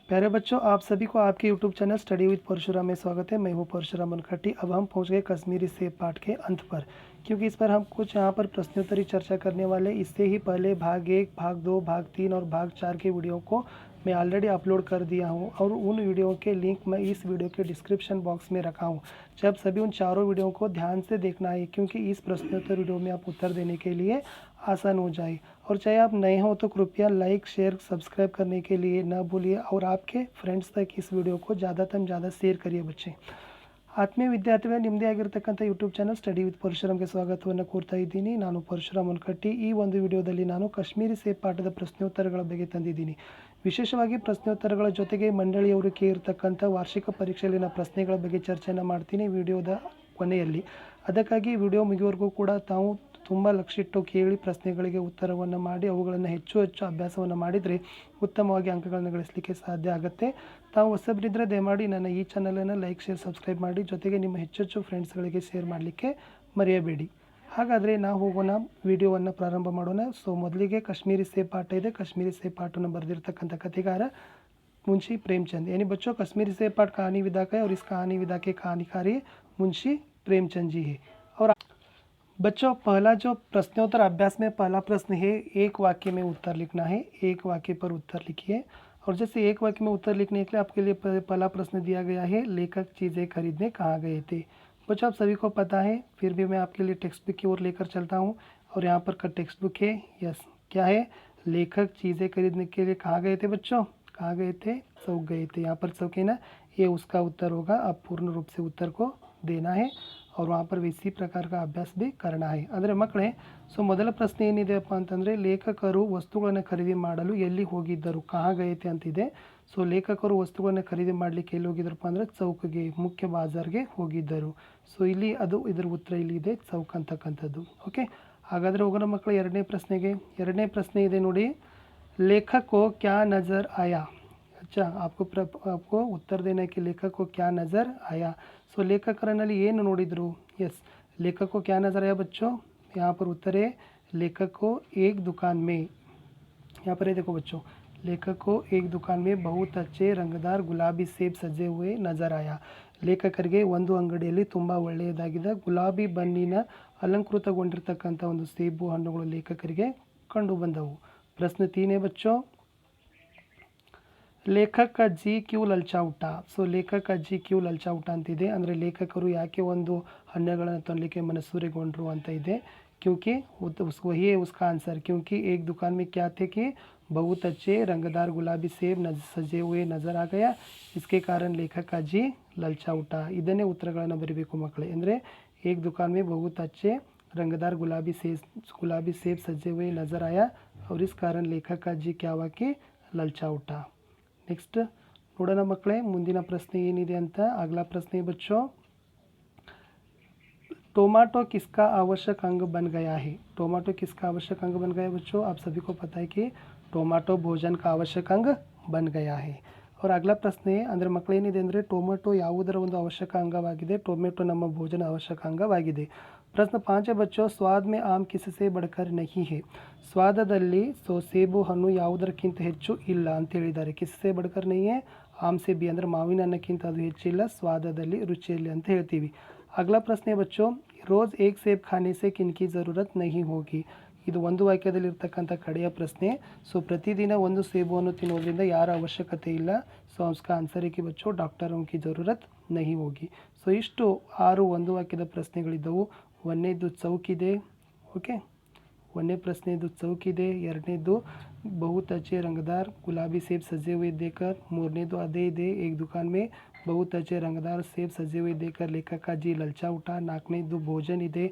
प्यारे बच्चों, आप सभी को आपके YouTube channel study with Parshuram में स्वागत है। मैं हूं परशुराम मनखटी। अब हम पहुंच गए कश्मीरी सेब पाठ के अंत पर, क्योंकि इस पर हम कुछ यहाँ पर प्रश्नोत्तरी चर्चा करने वाले। इससे ही पहले भाग 1, भाग 2, भाग 3 और भाग 4 के वीडियो को मैं ऑलरेडी अपलोड कर दिया हूं और उन वीडियो के लिंक मैं इस वीडियो के डिस्क्रिप्शन बॉक्स में रखा हूं। जब सभी उन चारों वीडियो को ध्यान से देखना है, क्योंकि इस प्रश्नोत्तर वीडियो में आप उत्तर देने के लिए आसान हो जाए। और चाहे आप नए हो तो कृपया लाइक, शेयर, सब्सक्राइब करने के लिए न भूलिए और आपके फ्रेंड्स तक इस विडियो को ज़्यादा शेयर करिए बच्चे। ಆತ್ಮೀಯ ವಿದ್ಯಾರ್ಥಿಗಳೇ, ನಿಮ್ಮದೇ ಆಗಿರತಕ್ಕಂಥ ಯೂಟ್ಯೂಬ್ ಚಾನಲ್ ಸ್ಟಡಿ ವಿತ್ ಪರಶುರಾಮ್ಗೆ ಸ್ವಾಗತವನ್ನು ಕೋರ್ತಾ ಇದ್ದೀನಿ. ನಾನು ಪರಶುರಾಮ್ ಮುನ್ಕಟ್ಟಿ. ಈ ಒಂದು ವಿಡಿಯೋದಲ್ಲಿ ನಾನು ಕಾಶ್ಮೀರಿ ಸೇಬ್ ಪಾಠದ ಪ್ರಶ್ನೋತ್ತರಗಳ ಬಗ್ಗೆ ತಂದಿದ್ದೀನಿ. ವಿಶೇಷವಾಗಿ ಪ್ರಶ್ನೋತ್ತರಗಳ ಜೊತೆಗೆ ಮಂಡಳಿಯವರು ಕೇಳಿರ್ತಕ್ಕಂಥ ವಾರ್ಷಿಕ ಪರೀಕ್ಷೆಯಲ್ಲಿನ ಪ್ರಶ್ನೆಗಳ ಬಗ್ಗೆ ಚರ್ಚೆಯನ್ನು ಮಾಡ್ತೀನಿ ವಿಡಿಯೋದ ಕೊನೆಯಲ್ಲಿ. ಅದಕ್ಕಾಗಿ ವಿಡಿಯೋ ಮುಗಿಯುವವರೆಗೂ ಕೂಡ ತಾವು ತುಂಬ ಲಕ್ಷಿಟ್ಟು ಕೇಳಿ ಪ್ರಶ್ನೆಗಳಿಗೆ ಉತ್ತರವನ್ನು ಮಾಡಿ ಅವುಗಳನ್ನು ಹೆಚ್ಚು ಅಭ್ಯಾಸವನ್ನು ಮಾಡಿದರೆ ಉತ್ತಮವಾಗಿ ಅಂಕಗಳನ್ನು ಗಳಿಸಲಿಕ್ಕೆ ಸಾಧ್ಯ ಆಗುತ್ತೆ. ತಾವು ಹೊಸಬರಿದ್ದರೆ ದಯಮಾಡಿ ನನ್ನ ಈ ಚಾನಲನ್ನು ಲೈಕ್, ಶೇರ್, ಸಬ್ಸ್ಕ್ರೈಬ್ ಮಾಡಿ, ಜೊತೆಗೆ ನಿಮ್ಮ ಹೆಚ್ಚು ಫ್ರೆಂಡ್ಸ್ಗಳಿಗೆ ಶೇರ್ ಮಾಡಲಿಕ್ಕೆ ಮರೆಯಬೇಡಿ. ಹಾಗಾದರೆ ನಾವು ಹೋಗೋಣ, ವಿಡಿಯೋವನ್ನು ಪ್ರಾರಂಭ ಮಾಡೋಣ. ಸೊ ಮೊದಲಿಗೆ ಕಾಶ್ಮೀರಿ ಸೇಬ್ ಪಾಠ ಇದೆ. ಕಾಶ್ಮೀರಿ ಸೇಬ್ ಪಾಠವನ್ನು ಬರೆದಿರ್ತಕ್ಕಂಥ ಕಥೆಗಾರ मुंशी प्रेमचंद। यानी बच्चों, कश्मीरी सेब पाठ कहानी विधा का है और इस कहानी विधा के कहानीकारी मुंशी प्रेमचंद जी है। और बच्चों, पहला जो प्रश्नोत्तर अभ्यास में पहला प्रश्न है, एक वाक्य में उत्तर लिखना है। एक वाक्य पर उत्तर लिखिए। और जैसे एक वाक्य में उत्तर लिखने के लिए आपके लिए पहला प्रश्न दिया गया है, लेखक चीज़ें खरीदने कहाँ गए थे। बच्चों, आप सभी को पता है, फिर भी मैं आपके लिए टेक्स्ट बुक की ओर लेकर चलता हूँ। और यहाँ पर का टेक्स्ट बुक है। यस, क्या है? लेखक चीज़ें खरीदने के लिए कहाँ गए थे बच्चों? कहाँ गए थे? चौक गए थे। यहाँ पर चौक है ना, ये उसका उत्तर होगा। अब पूर्ण रूप से उत्तर को देना है और वहाँ पर इसी प्रकार का अभ्यास भी करना है. ಅಂದರೆ ಮಕ್ಕಳೇ, ಸೊ ಮೊದಲ ಪ್ರಶ್ನೆ ಏನಿದೆಯಪ್ಪ ಅಂತಂದರೆ, ಲೇಖಕರು ವಸ್ತುಗಳನ್ನು ಖರೀದಿ ಮಾಡಲು ಎಲ್ಲಿ ಹೋಗಿದ್ದರು? ಕಹಾ ಗಯತೆ ಅಂತಿದೆ. ಸೊ ಲೇಖಕರು ವಸ್ತುಗಳನ್ನು ಖರೀದಿ ಮಾಡಲಿಕ್ಕೆ ಎಲ್ಲಿ ಹೋಗಿದ್ರಪ್ಪ ಅಂದರೆ ಚೌಕ್ಗೆ, ಮುಖ್ಯ ಬಾಜಾರ್ಗೆ ಹೋಗಿದ್ದರು. ಸೊ ಇಲ್ಲಿ ಅದು ಇದರ ಉತ್ತರ ಇಲ್ಲಿ ಇದೆ, ಚೌಕ್ ಅಂತಕ್ಕಂಥದ್ದು. ಓಕೆ, ಹಾಗಾದರೆ ಹೋಗೋಣ ಮಕ್ಕಳು ಎರಡನೇ ಪ್ರಶ್ನೆಗೆ. ಎರಡನೇ ಪ್ರಶ್ನೆ ಇದೆ ನೋಡಿ, लेखक को क्या नज़र आया? अच्छा, आपको उत्तर देना है कि लेखक को क्या नज़र आया. सो लेखकरನಲ್ಲಿ ಏನು ನೋಡಿದ್ರು? यस, लेखक को क्या नज़र आया बच्चों? यहाँ पर उत्तर है, लेखक को एक दुकान में, यहाँ पर है देखो बच्चों, लेखक को एक दुकान में बहुत अच्छे रंगदार गुलाबी सेब सजे हुए नज़र आया. ಲೇಖಕರಿಗೆ ಒಂದು ಅಂಗಡಿಯಲ್ಲಿ ತುಂಬ ಒಳ್ಳೆಯದಾಗಿದ್ದ ಗುಲಾಬಿ ಬಣ್ಣಿನ ಅಲಂಕೃತಗೊಂಡಿರ್ತಕ್ಕಂಥ ಒಂದು ಸೇಬು ಹಣ್ಣುಗಳು ಲೇಖಕರಿಗೆ ಕಂಡು ಬಂದವು. प्रश्न 3 है बच्चों, लेखक का जी क्यों ललचा उठा? सो लेखक का जी क्यों ललचा उठा ಅಂತಿದೆ. ಅಂದರೆ ಲೇಖಕರು ಯಾಕೆ ಒಂದು ಹಣ್ಣುಗಳನ್ನು ತೊನ್ನಲಿಕ್ಕೆ ಮನಸ್ಸೂರೆಗೊಂಡ್ರು ಅಂತ ಇದೆ. क्योंकि वही है उसका आंसर. क्योंकि एक दुकान में क्या थे कि बहुत अच्छे रंगदार गुलाबी सेब सजे हुए नज़र आ गया. इसके कारण लेखक का जी ललचा उठा. ಇದನ್ನೇ ಉತ್ತರಗಳನ್ನು ಬರೀಬೇಕು ಮಕ್ಕಳೇ. ಅಂದರೆ एक दुकान में बहुत अच्छे रंगदार गुलाबी सेब सजे हुए नज़र आया और इस कारण लेखक का जी क्या हुआ कि ललचा उठा. नेक्स्ट ನೋಡೋಣ ಮಕ್ಕಳೇ, ಮುಂದಿನ ಪ್ರಶ್ನೆ ಏನಿದೆ ಅಂತ. अगला प्रश्न है बच्चों, टोमेटो किसका आवश्यक अंग बन गया है? टोमेटो किसका आवश्यक अंग बन गया है बच्चों? आप सभी को पता है कि टोमेटो भोजन का आवश्यक अंग बन गया है. और अगला ಪ್ರಶ್ನೆ ಅಂದರೆ ಮಕ್ಕಳು ಏನಿದೆ ಅಂದರೆ, ಟೊಮೆಟೊ ಯಾವುದರ ಒಂದು ಅವಶ್ಯಕ ಅಂಗವಾಗಿದೆ? ಟೊಮೆಟೊ ನಮ್ಮ ಭೋಜನ ಅವಶ್ಯಕ ಅಂಗವಾಗಿದೆ. प्रश्न 5 है बच्चों, स्वाद में आम किससे बढ़कर नहीं है? ಸ್ವಾದದಲ್ಲಿ ಸೇಬು ಹಣ್ಣು ಯಾವುದಕ್ಕಿಂತ ಹೆಚ್ಚು ಇಲ್ಲ ಅಂತ ಹೇಳಿದ್ದಾರೆ. ಕಿಸ್ಸೆ ಬಡ್ಕರ್ नहीं है, आम से भी ಅಂದರೆ ಮಾವಿನ ಹಣ್ಣಕ್ಕಿಂತ ಅದು ಹೆಚ್ಚಿಲ್ಲ ಸ್ವಾದದಲ್ಲಿ, ರುಚಿಯಲ್ಲಿ ಅಂತ ಹೇಳ್ತೀವಿ. अगला प्रश्न है बच्चों, रोज़ एक सेब खाने से किनकी ज़रूरत नहीं होगी? ಇದು ಒಂದು ವಾಕ್ಯದಲ್ಲಿರ್ತಕ್ಕಂಥ ಕಡೆಯ ಪ್ರಶ್ನೆ. ಸೊ ಪ್ರತಿದಿನ ಒಂದು ಸೇಬುವನ್ನು ತಿನ್ನೋದ್ರಿಂದ ಯಾರ ಅವಶ್ಯಕತೆ ಇಲ್ಲ. ಸೊ उसका आंसर है कि बच्चों डॉक्टरों की ज़रूरत नहीं होगी. ಸೊ ಇಷ್ಟು 6 ಒಂದು ವಾಕ್ಯದ ಪ್ರಶ್ನೆಗಳಿದ್ದವು. ಒಂದನೇದು ಚೌಕಿದೆ. ಓಕೆ, ಒಂದನೇ ಪ್ರಶ್ನೆದು ಚೌಕಿದೆ. ಎರಡನೇದು बहुत अच्छे रंगदार गुलाबी सेब सजे हुए देखकर. ಮೂರನೇದು ಅದೇ ಇದೆ, एक दुकान में बहुत अच्छे रंगदार सेब सजे हुए देखकर लेखक का जी ललचा उठा. ನಾಲ್ಕನೇದು ಭೋಜನ ಇದೆ.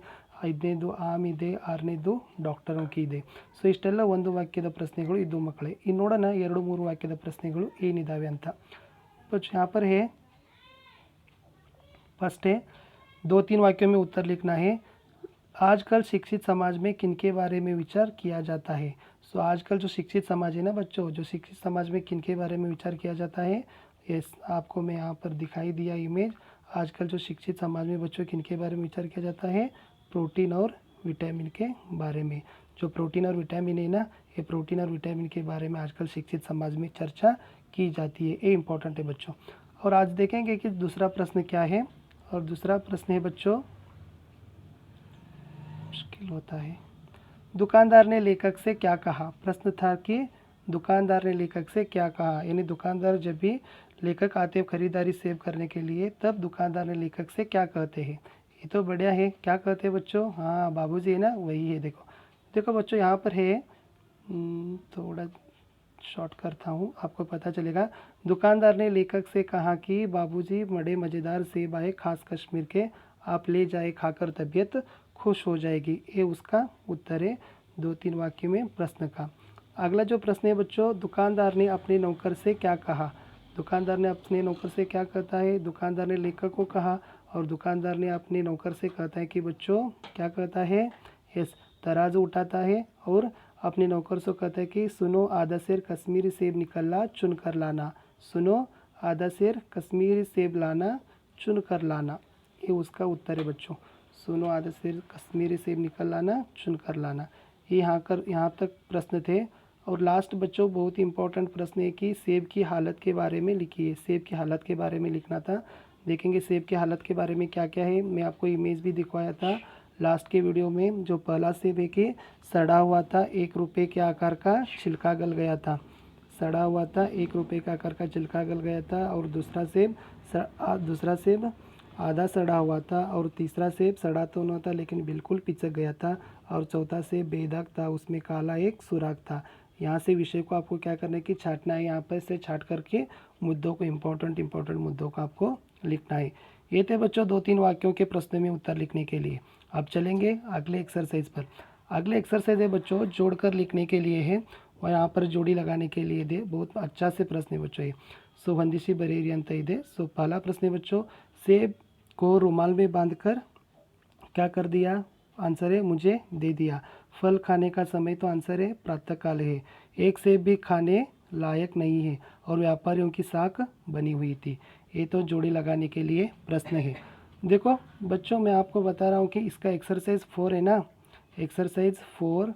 ಐದನೇದು ಆಮ್ ಇದೆ. ಆರನೇದು ಡಾಕ್ಟರೋं की ಇದೆ. ಸೊ ಇಷ್ಟೆಲ್ಲ ಒಂದು ವಾಕ್ಯದ ಪ್ರಶ್ನೆಗಳು ಇದ್ದು ಮಕ್ಕಳೇ. ಇನ್ನು ನೋಡೋಣ 2-3 ವಾಕ್ಯದ ಪ್ರಶ್ನೆಗಳು ಏನಿದ್ದಾವೆ ಅಂತ. बच्चों यहाँ पर है, फर्स्ट है, 2-3 वाक्यों में उत्तर लिखना है. आजकल शिक्षित समाज में किनके बारे में विचार किया जाता है? सो आजकल जो शिक्षित समाज है ना बच्चों, जो शिक्षित समाज में किनके बारे में विचार किया जाता है? यस, आपको मैं यहाँ पर दिखाई दिया इमेज. आजकल जो शिक्षित समाज में बच्चों किनके बारे में विचार किया जाता है? प्रोटीन और विटामिन के बारे में. जो प्रोटीन और विटामिन है ना, ये प्रोटीन और विटामिन के बारे में आजकल शिक्षित समाज में चर्चा की जाती है, ये इंपॉर्टेंट है बच्चों। और आज देखेंगे कि दूसरा प्रश्न क्या है। और दूसरा प्रश्न है बच्चों, मुश्किल होता है। दुकानदार ने लेखक से क्या कहा। प्रश्न था कि दुकानदार ने लेखक से क्या कहा, यानी दुकानदार जब भी लेखक आते हैं खरीदारी सेव करने के लिए, तब दुकानदार ने लेखक से क्या कहते हैं। ये तो बढ़िया है, क्या कहते हैं बच्चों, हाँ बाबूजी है ना, वही है। देखो देखो बच्चों यहाँ पर है, थोड़ा शॉर्ट करता हूँ आपको पता चलेगा। दुकानदार ने लेखक से कहा कि बाबूजी बड़े मज़ेदार सेब आए खास कश्मीर के, आप ले जाए खाकर तबीयत खुश हो जाएगी। ये उसका उत्तर है 2-3 वाक्य में प्रश्न का। अगला जो प्रश्न है बच्चों, दुकानदार ने अपने नौकर से क्या कहा। दुकानदार ने अपने नौकर से क्या कहता है, दुकानदार ने लेखक को कहा और दुकानदार ने अपने नौकर से कहता है कि बच्चों क्या कहता है, यस तराजू उठाता है और अपने नौकर से कहता है कि सुनो आधा सेर कश्मीरी सेब निकलना चुन कर लाना, सुनो आधा सेर कश्मीरी सेब लाना चुन कर लाना। ये उसका उत्तर है बच्चों, सुनो आधा सेर कश्मीरी सेब निकल लाना चुन कर लाना। ये यहाँ तक प्रश्न थे। और लास्ट बच्चों बहुत ही इंपॉर्टेंट प्रश्न है कि सेब की हालत के बारे में लिखिए। सेब की हालत के बारे में लिखना था। देखेंगे सेब की हालत के बारे में क्या क्या है। मैं आपको इमेज भी दिखवाया था लास्ट के वीडियो में। जो पहला सेब है कि सड़ा हुआ था, 1 रुपये के आकार का छिलका गल गया था, सड़ा हुआ था, 1 रुपये के आकार का छिलका गल गया था। और दूसरा सेब आधा सड़ा हुआ था। और तीसरा सेब सड़ा तो न था लेकिन बिल्कुल पिचक गया था। और चौथा सेब बेदाग था, उसमें काला एक सुराख था। यहाँ से विषय को आपको क्या करना है कि छांटना है। यहाँ पर से छांट करके मुद्दों को इम्पोर्टेंट मुद्दों को आपको लिखना है। ये थे बच्चों 2-3 वाक्यों के प्रश्न में उत्तर लिखने के लिए। अब चलेंगे अगले एक्सरसाइज पर। अगले एक्सरसाइज है बच्चों जोड़कर लिखने के लिए है और यहाँ पर जोड़ी लगाने के लिए दे। बहुत अच्छा से प्रश्न है बच्चों ये। सो वंदिशी बरेरी अंत दे। सो पहला प्रश्न है बच्चों, सेब को रुमाल में बांधकर क्या कर दिया, आंसर है मुझे दे दिया। फल खाने का समय तो आंसर है प्रातःकाल है। एक सेब भी खाने लायक नहीं है और व्यापारियों की साख बनी हुई थी। ये तो जोड़ी लगाने के लिए प्रश्न है। देखो बच्चों मैं आपको बता रहा हूँ कि इसका एक्सरसाइज 4 है ना, एक्सरसाइज 4,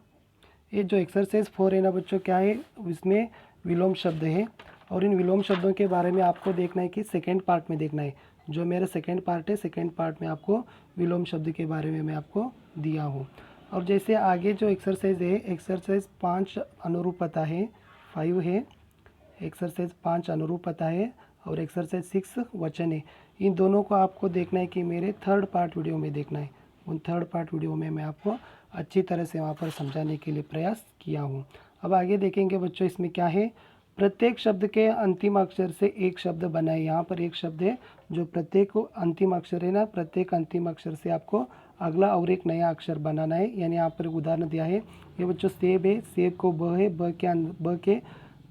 ये जो एक्सरसाइज 4 है ना बच्चों क्या है, इसमें विलोम शब्द है। और इन विलोम शब्दों के बारे में आपको देखना है कि सेकेंड पार्ट में देखना है। जो मेरा सेकेंड पार्ट है, सेकेंड पार्ट में आपको विलोम शब्द के बारे में मैं आपको दिया हूँ। और जैसे आगे जो एक्सरसाइज है, एक्सरसाइज 5 अनुरूपता है, 5 है, एक्सरसाइज 5 अनुरूपता है और एक्सरसाइज 6 वचन है। इन दोनों को आपको देखना है कि मेरे थर्ड पार्ट वीडियो में देखना है। उन थर्ड पार्ट वीडियो में मैं आपको अच्छी तरह से वहाँ पर समझाने के लिए प्रयास किया हूँ। अब आगे देखेंगे बच्चों इसमें क्या है, प्रत्येक शब्द के अंतिम अक्षर से एक शब्द बनाए। यहाँ पर एक शब्द है जो प्रत्येक अंतिम अक्षर है ना, प्रत्येक अंतिम अक्षर से आपको अगला और एक नया अक्षर बनाना है। यानी यहाँ पर उदाहरण दिया है, ये बच्चों सेब है, सेब को ब है,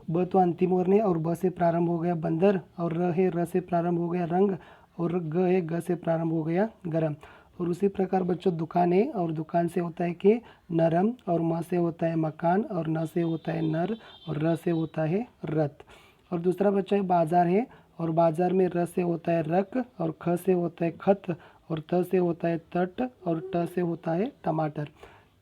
ब तो अंतिम वर्ण है और ब से प्रारंभ हो गया बंदर। और र है, र से प्रारंभ हो गया रंग। और ग है, ग से प्रारंभ हो गया गरम। और उसी प्रकार बच्चों दुकान है और दुकान से होता है कि नरम। और म से होता है मकान और न से होता है नर और र से होता है रथ। और दूसरा बच्चा है बाजार है और बाजार में र से होता है रक और ख से होता है खत और त से होता है तट और ट से होता है टमाटर।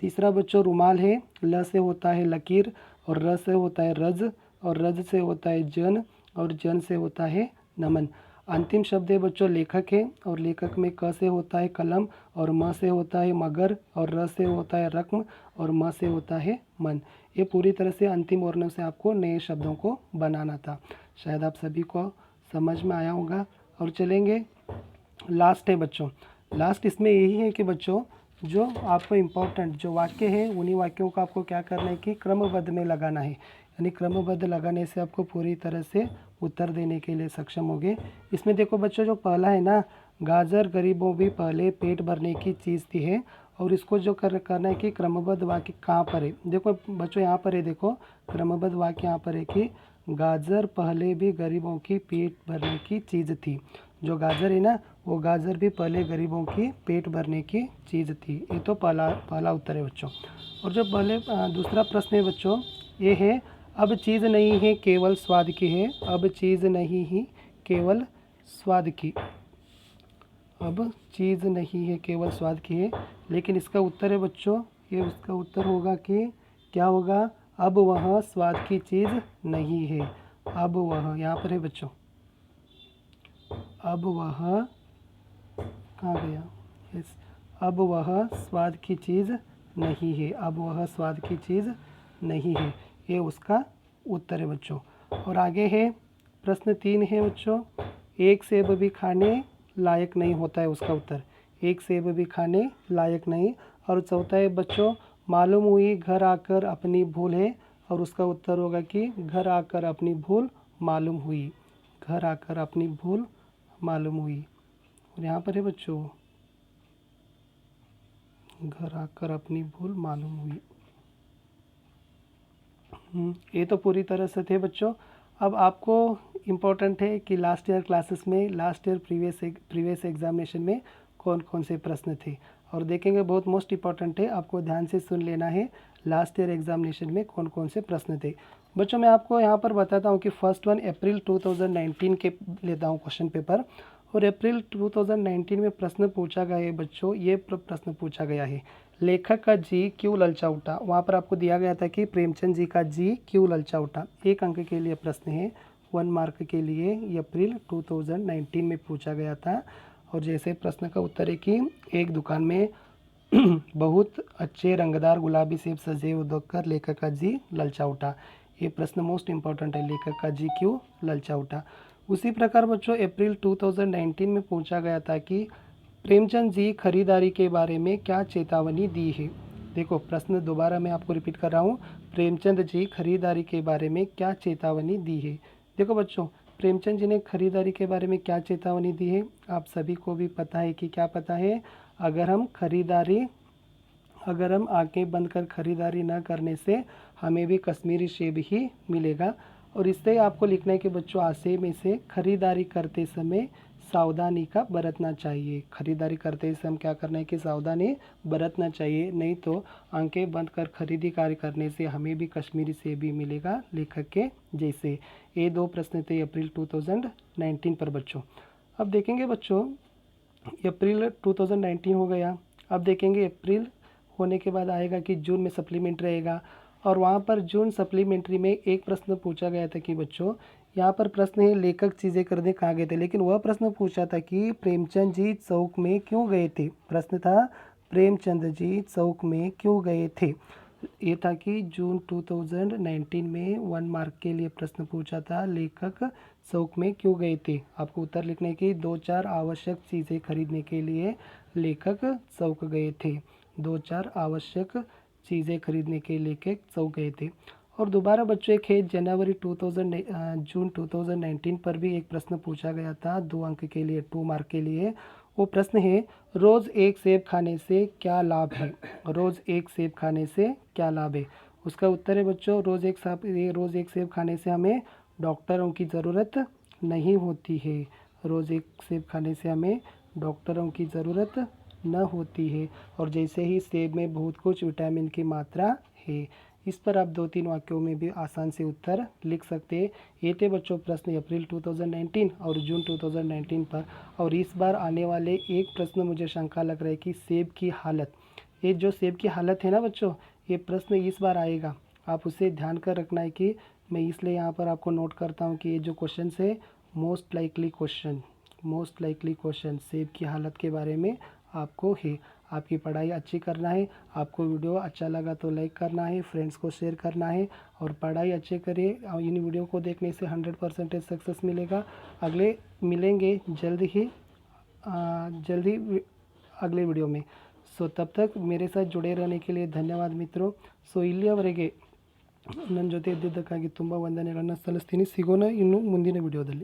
तीसरा बच्चों रुमाल है, ल से होता है लकीर और र से होता है रज और रज से होता है जन और जन से होता है नमन। अंतिम शब्द है बच्चों लेखक है और लेखक में क से होता है कलम और म से होता है मगर और र से होता है रक्म और म से होता है मन। ये पूरी तरह से अंतिम वर्णों से आपको नए शब्दों को बनाना था। शायद आप सभी को समझ में आया होगा। और चलेंगे लास्ट है बच्चों, लास्ट इसमें यही है कि बच्चों जो आपको इम्पोर्टेंट जो वाक्य है उन्हीं वाक्यों को आपको क्या करना है कि क्रमबद्ध में लगाना है। यानी क्रमबद्ध लगाने से आपको पूरी तरह से उत्तर देने के लिए सक्षम होंगे। इसमें देखो बच्चों जो पहला है ना, गाजर गरीबों भी पहले पेट भरने की चीज़ थी है। और इसको जो करना है कि क्रमबद्ध वाक्य कहाँ पर है। देखो बच्चों यहाँ पर है, देखो क्रमबद्ध वाक्य यहाँ पर है कि गाजर पहले भी गरीबों की पेट भरने की चीज़ थी। जो गाजर है ना, वो गाजर भी पहले गरीबों की पेट भरने की चीज़ थी। ये तो पहला उत्तर है बच्चों। और जो दूसरा प्रश्न है बच्चों ये है, अब चीज़ नहीं है केवल स्वाद की है। अब चीज़ नहीं ही केवल स्वाद की, अब चीज़ नहीं है केवल स्वाद की है। लेकिन इसका उत्तर है बच्चों ये उसका उत्तर होगा कि क्या होगा, अब वह स्वाद की चीज़ नहीं है। अब वह यहाँ पर है बच्चों, अब वह कहाँ गया, यस, अब वह स्वाद की चीज़ नहीं है, अब वह स्वाद की चीज़ नहीं है, ये उसका उत्तर है बच्चों। और आगे है प्रश्न 3 है बच्चों, एक सेब भी खाने लायक नहीं होता है, उसका उत्तर एक सेब भी खाने लायक नहीं। और चौथा है बच्चों, मालूम हुई घर आकर अपनी भूल है, और उसका उत्तर होगा कि घर आकर अपनी भूल मालूम हुई, घर आकर अपनी भूल मालूम हुई। और यहाँ पर है बच्चों, घर आकर अपनी भूल मालूम हुई। ये तो पूरी तरह से थे बच्चों। अब आपको इम्पोर्टेंट है कि लास्ट ईयर क्लासेस में, लास्ट ईयर प्रीवियस एग्जामिनेशन में कौन कौन से प्रश्न थे, और देखेंगे, बहुत मोस्ट इम्पॉर्टेंट है, आपको ध्यान से सुन लेना है लास्ट ईयर एग्जामिनेशन में कौन कौन से प्रश्न थे। बच्चों मैं आपको यहाँ पर बताता हूँ कि फर्स्ट वन अप्रैल 2019 के लेता हूँ क्वेश्चन पेपर, और अप्रैल 2019 में प्रश्न पूछा गया है बच्चों, ये प्रश्न पूछा गया है, लेखक का जी क्यों ललचा उठा। वहाँ पर आपको दिया गया था कि प्रेमचंद जी का जी क्यों ललचा उठा। 1 अंक के लिए प्रश्न है, 1 मार्क के लिए, ये अप्रैल 2019 में पूछा गया था। और जैसे प्रश्न का उत्तर है कि एक दुकान में बहुत अच्छे रंगदार गुलाबी सेब सजे हुए देखकर लेखक का जी ललचा उठा। ये प्रश्न मोस्ट इम्पॉर्टेंट है, लेखक का जी क्यों ललचा उठा। उसी प्रकार बच्चों अप्रैल 2019 में पूछा गया था कि प्रेमचंद जी खरीदारी के बारे में क्या चेतावनी दी है। देखो प्रश्न दोबारा मैं आपको रिपीट कर रहा हूँ, प्रेमचंद जी खरीदारी के बारे में क्या चेतावनी दी है। देखो बच्चों, प्रेमचंद जी ने खरीदारी के बारे में क्या चेतावनी दी है, आप सभी को भी पता है कि क्या पता है, अगर हम आंखें बंद कर खरीदारी न करने से हमें भी कश्मीरी सेब ही मिलेगा। और इससे आपको लिखना है कि बच्चों आशय में से खरीदारी करते समय सावधानी का बरतना चाहिए। खरीदारी करते समय हम क्या करना है कि सावधानी बरतना चाहिए, नहीं तो आंखें बंद कर खरीदी कार्य करने से हमें भी कश्मीरी सेब ही मिलेगा लेखक के जैसे। ये 2 प्रश्न थे अप्रैल 2019 पर बच्चों। अब देखेंगे बच्चों, अप्रैल 2019 हो गया, अब देखेंगे अप्रैल होने के बाद आएगा कि जून में सप्लीमेंट्री रहेगा, और वहाँ पर जून सप्लीमेंट्री में एक प्रश्न पूछा गया था कि बच्चों, यहाँ पर प्रश्न है लेखक चीज़ें खरीदने कहाँ गए थे, लेकिन वह प्रश्न पूछा था कि प्रेमचंद जी चौक में क्यों गए थे। प्रश्न था प्रेमचंद जी चौक में क्यों गए थे। ये था कि जून 2019 में 1 मार्क के लिए प्रश्न पूछा था, लेखक चौक में क्यों गए थे। आपको उत्तर लिखने की 2-4 आवश्यक चीज़ें खरीदने के लिए लेखक चौक गए थे, 2-4 आवश्यक चीज़ें खरीदने के लेखक चौक गए थे। और दोबारा बच्चों एक है जून 2019 पर भी एक प्रश्न पूछा गया था, 2 अंक के लिए, 2 मार्क के लिए। वो प्रश्न है, रोज़ एक सेब खाने से क्या लाभ है। रोज़ एक सेब खाने से क्या लाभ है। उसका उत्तर है बच्चों, रोज़ एक सेब खाने से हमें डॉक्टरों की ज़रूरत नहीं होती है। रोज़ एक सेब खाने से हमें डॉक्टरों की ज़रूरत न होती है। और जैसे ही सेब में बहुत कुछ विटामिन की मात्रा है। इस पर आप 2-3 वाक्यों में भी आसान से उत्तर लिख सकते हैं। ये थे बच्चों प्रश्न अप्रैल 2019 और जून 2019 पर। और इस बार आने वाले एक प्रश्न मुझे शंका लग रहा है कि सेब की हालत, ये जो सेब की हालत है ना बच्चों, ये प्रश्न इस बार आएगा, आप उसे ध्यान कर रखना है कि मैं इसलिए यहाँ पर आपको नोट करता हूँ कि ये जो क्वेश्चन है मोस्ट लाइकली क्वेश्चन सेब की हालत के बारे में आपको है। आपकी पढ़ाई अच्छी करना है, आपको वीडियो अच्छा लगा तो लाइक करना है, फ्रेंड्स को शेयर करना है, और पढ़ाई अच्छे करिए। इन वीडियो को देखने से 100% सक्सेस मिलेगा। अगले मिलेंगे जल्द ही अगले वीडियो में। सो तब तक मेरे साथ जुड़े रहने के लिए धन्यवाद मित्रों। सो ಇಲ್ಲಿಯವರೆಗೆ ನನ್ನ ಜೊತೆ ಇದ್ದಿದ್ದಕ್ಕಾಗಿ ತುಂಬ ವಂದನೆಗಳನ್ನು ಸಲ್ಲಿಸ್ತೀನಿ। ಸಿಗೋಣ ಇನ್ನು ಮುಂದಿನ ವಿಡಿಯೋದಲ್ಲಿ।